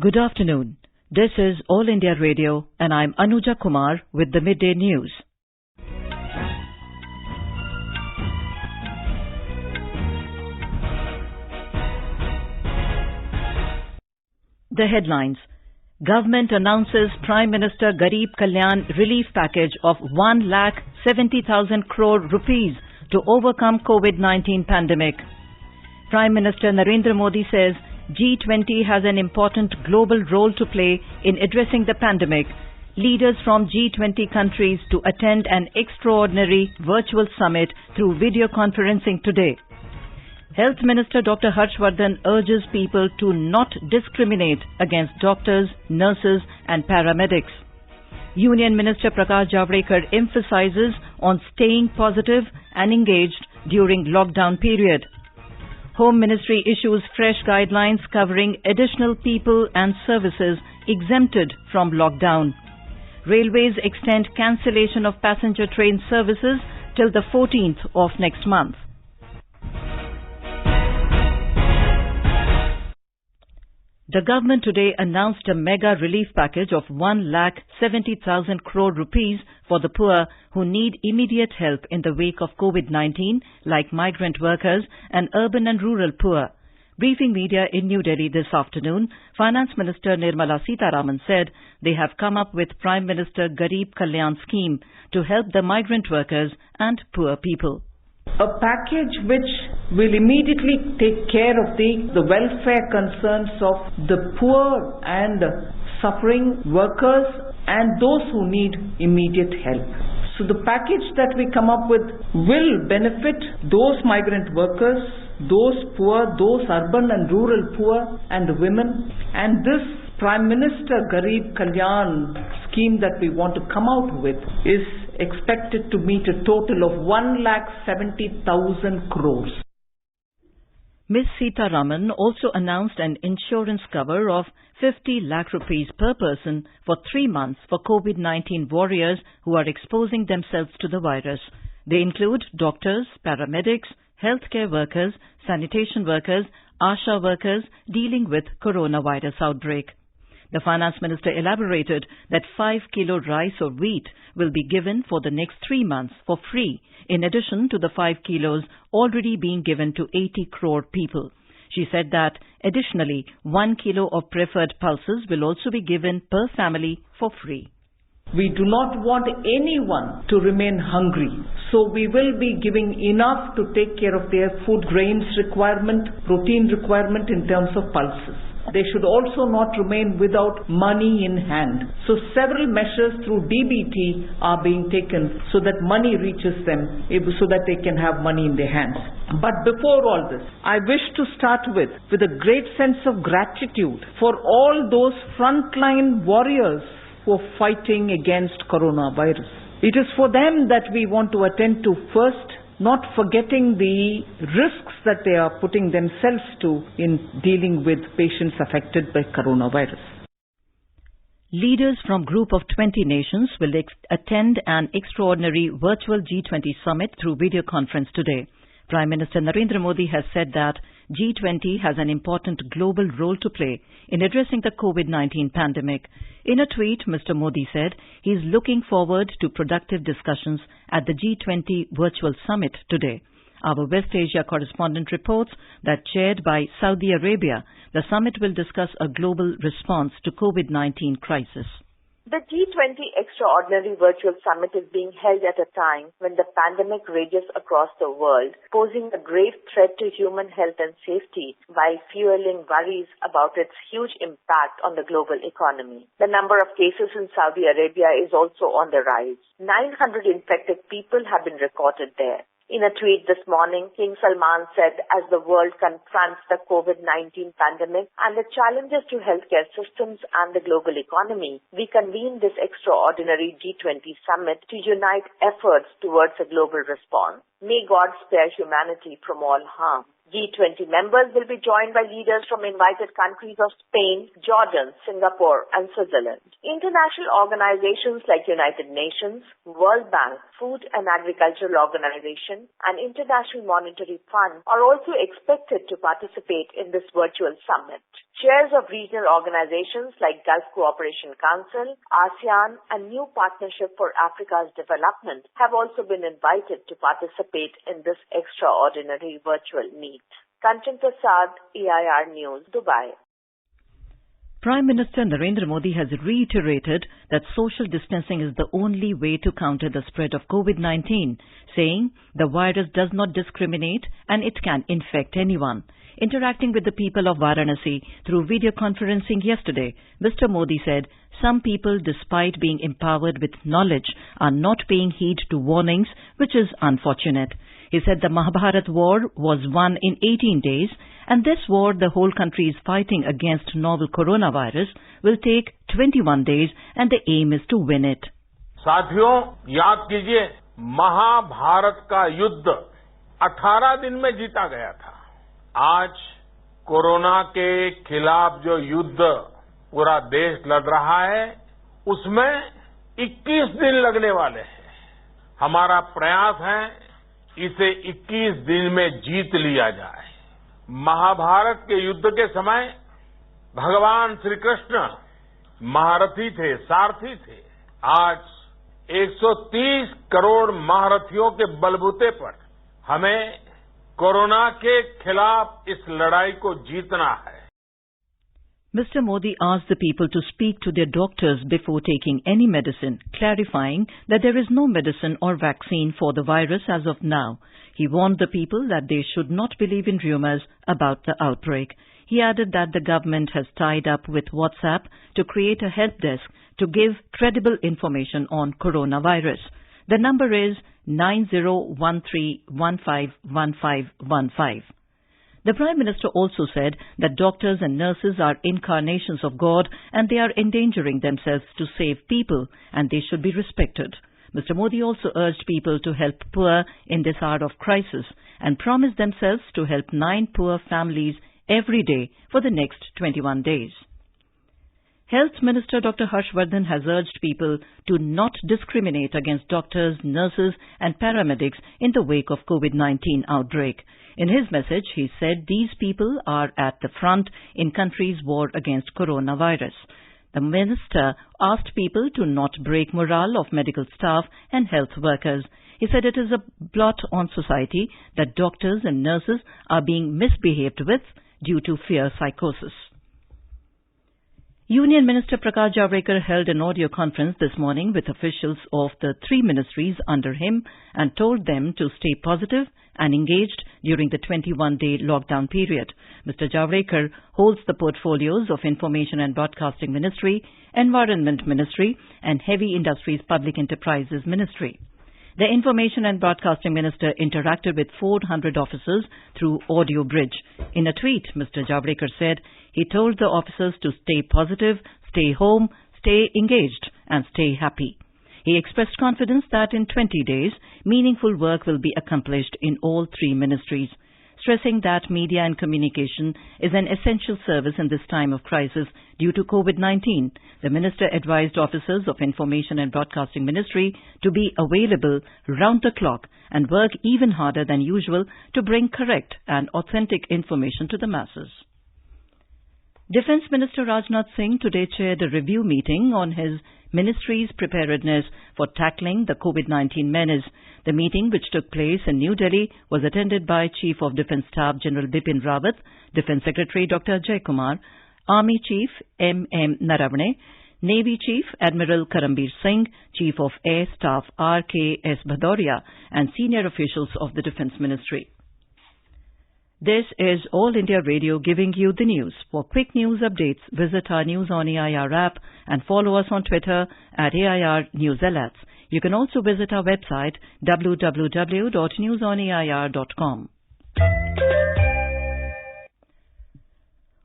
Good afternoon. This is All India Radio and I'm Anuja Kumar with the Midday News. The headlines. Government announces Prime Minister Garib Kalyan relief package of 1,70,000 crore rupees to overcome COVID-19 pandemic. Prime Minister Narendra Modi says G20 has an important global role to play in addressing the pandemic. Leaders from G20 countries to attend an extraordinary virtual summit through video conferencing today. Health Minister Dr. Harshvardhan urges people to not discriminate against doctors, nurses and paramedics. Union Minister Prakash Javadekar emphasizes on staying positive and engaged during lockdown period. Home Ministry issues fresh guidelines covering additional people and services exempted from lockdown. Railways extend cancellation of passenger train services till the 14th of next month. The government today announced a mega relief package of 1,70,000 crore rupees for the poor who need immediate help in the wake of COVID-19, like migrant workers and urban and rural poor. Briefing media in New Delhi this afternoon, Finance Minister Nirmala Sitharaman said they have come up with Prime Minister Garib Kalyan scheme to help the migrant workers and poor people. A package which will immediately take care of the welfare concerns of the poor and suffering workers and those who need immediate help. So the package that we come up with will benefit those migrant workers, those poor, those urban and rural poor and the women. And this Prime Minister Garib Kalyan scheme that we want to come out with is expected to meet a total of 1,70,000 crores. Ms. Sitharaman also announced an insurance cover of 50 lakh rupees per person for 3 months for COVID-19 warriors who are exposing themselves to the virus. They include doctors, paramedics, healthcare workers, sanitation workers, ASHA workers dealing with coronavirus outbreak. The Finance Minister elaborated that 5 kilo rice or wheat will be given for the next 3 months for free, in addition to the 5 kilos already being given to 80 crore people. She said that additionally 1 kilo of preferred pulses will also be given per family for free. We do not want anyone to remain hungry. So we will be giving enough to take care of their food grains requirement, protein requirement in terms of pulses. They should also not remain without money in hand. So several measures through DBT are being taken so that money reaches them, so that they can have money in their hands. But before all this, I wish to start with a great sense of gratitude for all those frontline warriors who are fighting against coronavirus. It is for them that we want to attend to first, not forgetting the risks that they are putting themselves to in dealing with patients affected by coronavirus. Leaders from Group of 20 nations will attend an extraordinary virtual G20 summit through video conference today. Prime Minister Narendra Modi has said that G20 has an important global role to play in addressing the COVID-19 pandemic. In a tweet, Mr. Modi said he is looking forward to productive discussions at the G20 virtual summit today. Our West Asia correspondent reports that chaired by Saudi Arabia, the summit will discuss a global response to COVID-19 crisis. The G20 Extraordinary Virtual Summit is being held at a time when the pandemic rages across the world, posing a grave threat to human health and safety while fueling worries about its huge impact on the global economy. The number of cases in Saudi Arabia is also on the rise. 900 infected people have been recorded there. In a tweet this morning, King Salman said, as the world confronts the COVID-19 pandemic and the challenges to healthcare systems and the global economy, we convene this extraordinary G20 summit to unite efforts towards a global response. May God spare humanity from all harm. G20 members will be joined by leaders from invited countries of Spain, Jordan, Singapore, and Switzerland. International organizations like United Nations, World Bank, Food and Agricultural Organization, and International Monetary Fund are also expected to participate in this virtual summit. Chairs of regional organizations like Gulf Cooperation Council, ASEAN, and New Partnership for Africa's Development have also been invited to participate in this extraordinary virtual meet. Kanchan Prasad, EIR News, Dubai. Prime Minister Narendra Modi has reiterated that social distancing is the only way to counter the spread of COVID-19, saying the virus does not discriminate and it can infect anyone. Interacting with the people of Varanasi through video conferencing yesterday, Mr. Modi said some people, despite being empowered with knowledge, are not paying heed to warnings, which is unfortunate. He said the Mahabharat war was won in 18 days, and this war the whole country is fighting against novel coronavirus will take 21 days, and the aim is to win it. साथियों, याद कीजिए, महाभारत का युद्ध 18 दिन में जीता गया था। आज कोरोना के खिलाफ जो युद्ध पूरा देश लड़ रहा है, उसमें 21 दिन लगने वाले हैं। हमारा प्रयास है इसे 21 दिन में जीत लिया जाए। महाभारत के युद्ध के समय भगवान श्री कृष्ण महारथी थे, सारथी थे। आज 130 करोड़ महारथियों के बलबूते पर हमें कोरोना के खिलाफ इस लड़ाई को जीतना है। Mr. Modi asked the people to speak to their doctors before taking any medicine, clarifying that there is no medicine or vaccine for the virus as of now. He warned the people that they should not believe in rumors about the outbreak. He added that the government has tied up with WhatsApp to create a help desk to give credible information on coronavirus. The number is 9013151515. The Prime Minister also said that doctors and nurses are incarnations of God and they are endangering themselves to save people and they should be respected. Mr. Modi also urged people to help poor in this hour of crisis and promised themselves to help 9 poor families every day for the next 21 days. Health Minister Dr. Harshvardhan has urged people to not discriminate against doctors, nurses and paramedics in the wake of COVID-19 outbreak. In his message, he said these people are at the front in country's war against coronavirus. The minister asked people to not break morale of medical staff and health workers. He said it is a blot on society that doctors and nurses are being misbehaved with due to fear psychosis. Union Minister Prakash Javadekar held an audio conference this morning with officials of the 3 ministries under him and told them to stay positive and engaged during the 21-day lockdown period. Mr. Javadekar holds the portfolios of Information and Broadcasting Ministry, Environment Ministry and Heavy Industries Public Enterprises Ministry. The Information and Broadcasting Minister interacted with 400 officers through audio bridge. In a tweet, Mr. Javadekar said he told the officers to stay positive, stay home, stay engaged and stay happy. He expressed confidence that in 20 days, meaningful work will be accomplished in all 3 ministries, stressing that media and communication is an essential service in this time of crisis due to COVID-19. The minister advised officers of Information and Broadcasting Ministry to be available round the clock and work even harder than usual to bring correct and authentic information to the masses. Defence Minister Rajnath Singh today chaired a review meeting on his ministry's preparedness for tackling the COVID-19 menace. The meeting, which took place in New Delhi, was attended by Chief of Defence Staff General Bipin Rawat, Defence Secretary Dr. Ajay Kumar, Army Chief M.M. Naravane, Navy Chief Admiral Karambir Singh, Chief of Air Staff R.K.S. Bhadoria, and senior officials of the Defence Ministry. This is All India Radio giving you the news. For quick news updates, visit our News on AIR app and follow us on Twitter at AIR News Alerts. You can also visit our website www.newsonair.com.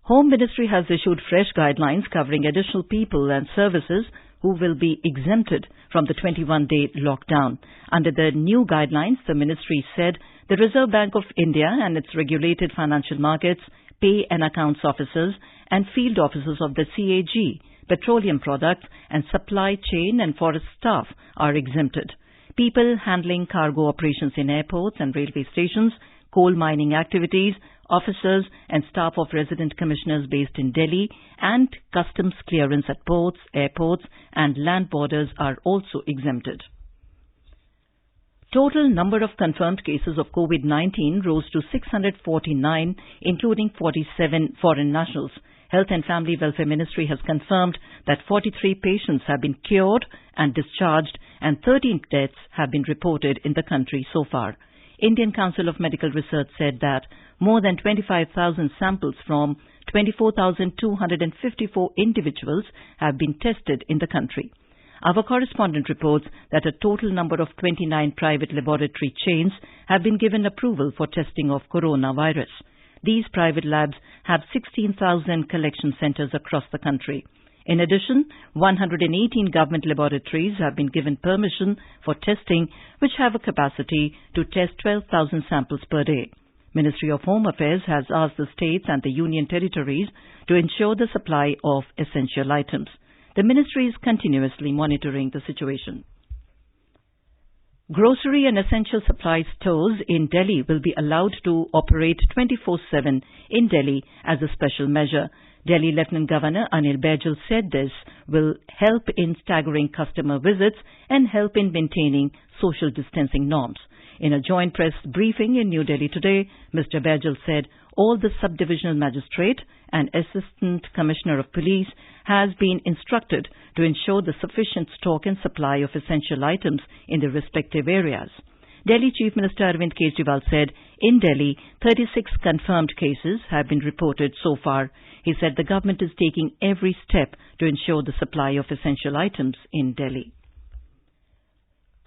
Home Ministry has issued fresh guidelines covering additional people and services who will be exempted from the 21-day lockdown. Under the new guidelines, the ministry said The Reserve Bank of India and its regulated financial markets, pay and accounts officers and field officers of the CAG, petroleum products and supply chain and forest staff are exempted. People handling cargo operations in airports and railway stations, coal mining activities, officers and staff of resident commissioners based in Delhi, and customs clearance at ports, airports and land borders are also exempted. Total number of confirmed cases of COVID-19 rose to 649, including 47 foreign nationals. Health and Family Welfare Ministry has confirmed that 43 patients have been cured and discharged and 13 deaths have been reported in the country so far. Indian Council of Medical Research said that more than 25,000 samples from 24,254 individuals have been tested in the country. Our correspondent reports that a total number of 29 private laboratory chains have been given approval for testing of coronavirus. These private labs have 16,000 collection centers across the country. In addition, 118 government laboratories have been given permission for testing, which have a capacity to test 12,000 samples per day. Ministry of Home Affairs has asked the states and the union territories to ensure the supply of essential items. The ministry is continuously monitoring the situation. Grocery and essential supply stores in Delhi will be allowed to operate 24/7 in Delhi as a special measure. Delhi Lieutenant Governor Anil Baijal said this will help in staggering customer visits and help in maintaining social distancing norms. In a joint press briefing in New Delhi today, Mr. Baijal said all the sub-divisional magistrate and Assistant Commissioner of Police has been instructed to ensure the sufficient stock and supply of essential items in the respective areas. Delhi Chief Minister Arvind Kejriwal said in Delhi, 36 confirmed cases have been reported so far. He said the government is taking every step to ensure the supply of essential items in Delhi.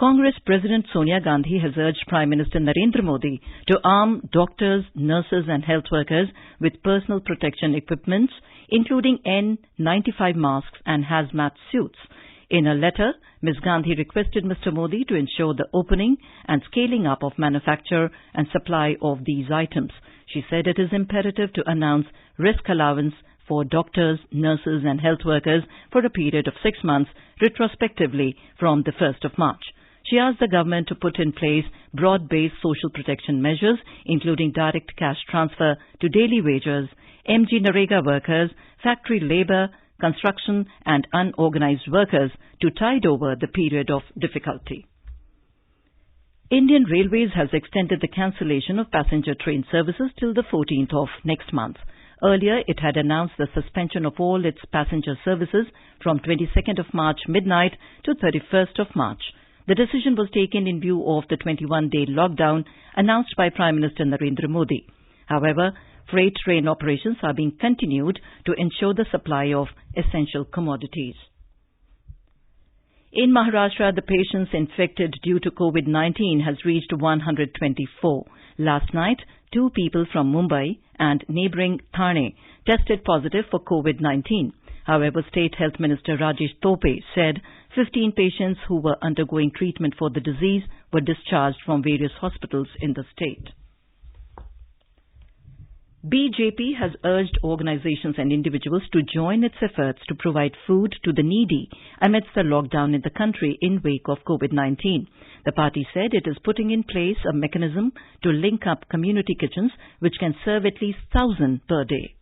Congress President Sonia Gandhi has urged Prime Minister Narendra Modi to arm doctors, nurses and health workers with personal protection equipments, including N95 masks and hazmat suits. In a letter, Ms. Gandhi requested Mr. Modi to ensure the opening and scaling up of manufacture and supply of these items. She said it is imperative to announce risk allowance for doctors, nurses and health workers for a period of 6 months retrospectively from the 1st of March. She asked the government to put in place broad-based social protection measures, including direct cash transfer to daily wagers, MG Narega workers, factory labour, construction and unorganized workers to tide over the period of difficulty. Indian Railways has extended the cancellation of passenger train services till the 14th of next month. Earlier, it had announced the suspension of all its passenger services from 22nd of March midnight to 31st of March. The decision was taken in view of the 21-day lockdown announced by Prime Minister Narendra Modi. However, freight train operations are being continued to ensure the supply of essential commodities. In Maharashtra, the patients infected due to COVID-19 has reached 124. Last night, 2 people from Mumbai and neighbouring Thane tested positive for COVID-19. However, State Health Minister Rajesh Tope said 15 patients who were undergoing treatment for the disease were discharged from various hospitals in the state. BJP has urged organizations and individuals to join its efforts to provide food to the needy amidst the lockdown in the country in wake of COVID-19. The party said it is putting in place a mechanism to link up community kitchens which can serve at least 1,000 per day.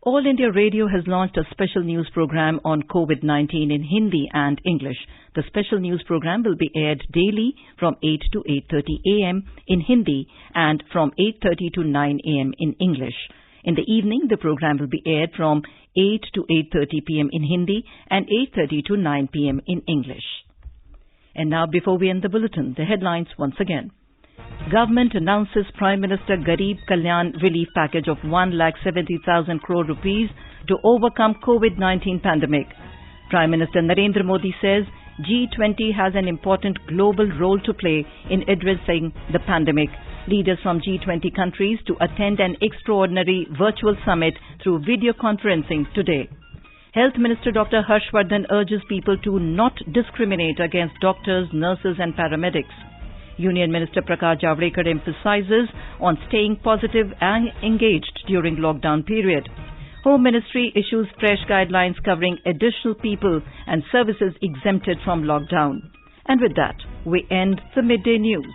All India Radio has launched a special news program on COVID-19 in Hindi and English. The special news program will be aired daily from 8 to 8:30 a.m. in Hindi and from 8:30 to 9 a.m. in English. In the evening, the program will be aired from 8 to 8:30 p.m. in Hindi and 8:30 to 9 p.m. in English. And now, before we end the bulletin, the headlines once again. Government announces Prime Minister Garib Kalyan relief package of 1,70,000 crore rupees to overcome COVID-19 pandemic. Prime Minister Narendra Modi says G20 has an important global role to play in addressing the pandemic. Leaders from G20 countries to attend an extraordinary virtual summit through video conferencing today. Health Minister Dr. Harshvardhan urges people to not discriminate against doctors, nurses and paramedics. Union Minister Prakash Javadekar emphasizes on staying positive and engaged during lockdown period. Home Ministry issues fresh guidelines covering additional people and services exempted from lockdown. And with that, we end the midday news.